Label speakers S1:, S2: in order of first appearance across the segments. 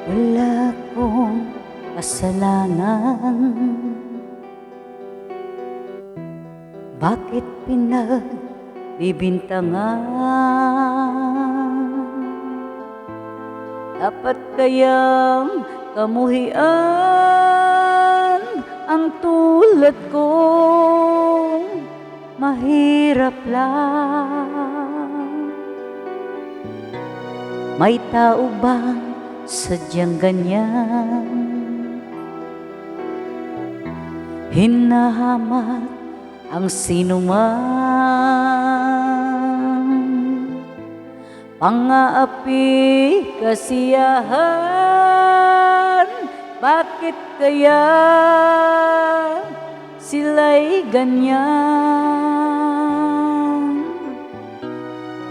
S1: Wala kong kasalanan, bakit pinagbibintangan? Dapat kayang kamuhian ang tulad kong mahirap lang. May tao bang sadyang ganyan? Hinahamak ang sinuman, pang-aapi kasiyahan. Bakit kaya sila'y ganyan?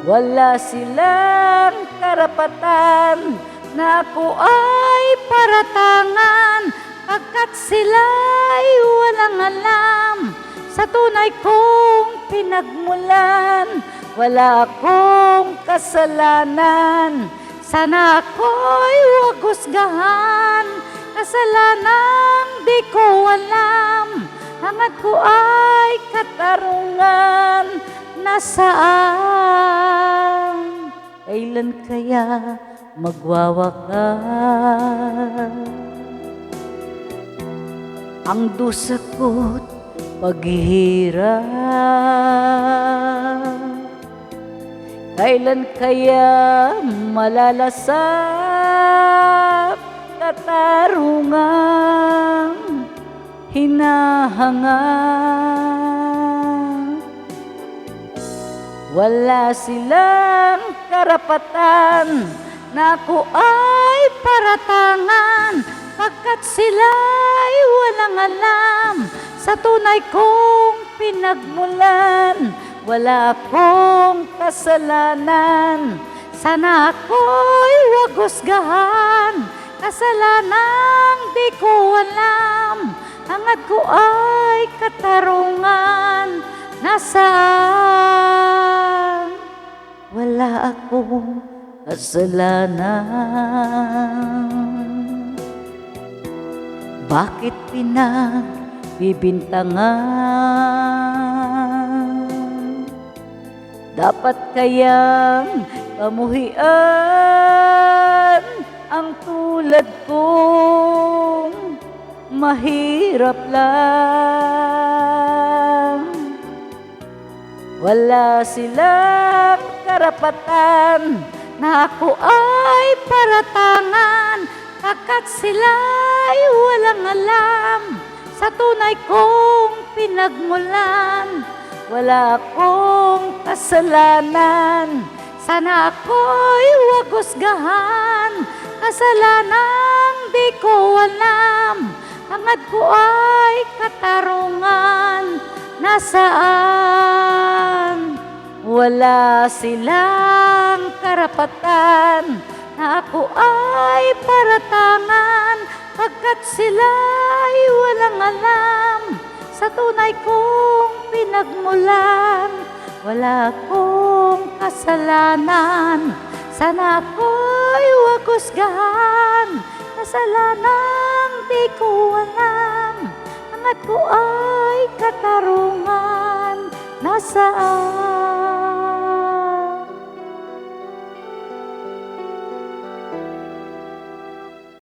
S1: Wala silang karapatan na ako ay paratangan, pagkat sila'y walang alam sa tunay kong pinagmulan. Wala akong kasalanan, sana ako'y huwag husgahan. Kasalanang di ko alam, hangad ko ay katarungan. Nasaan? Kailan kaya magwawakas ang dusa ko't paghihirap? Kailan kaya malalasap katarungang hinahangad? Wala silang karapatan na ako ay paratangan, pagkat sila'y walang alam sa tunay kong pinagmulan. Wala akong kasalanan, sana ako'y huwag husgahan. Kasalanang di ko alam, hangad ko ay katarungan. Nasaan? Wala akong kasalanan, bakit pinagbibintangan? Dapat kayang kamuhian ang tulad kong mahirap lang. Wala silang karapatan na ako ay paratangan, pagkat sila'y walang alam sa tunay kong pinagmulan. Wala akong kasalanan, sana ako'y huwag husgahan. Kasalanang di ko alam, hangad ko ay katarungan. Nasaan? Wala silang karapatan na ako ay paratangan, pagkat sila'y walang alam sa tunay kong pinagmulan. Wala akong kasalanan, sana ako'y huwag husgahan. Kasalanang di ko alam, hangad ko ay katarungan. Nasaan?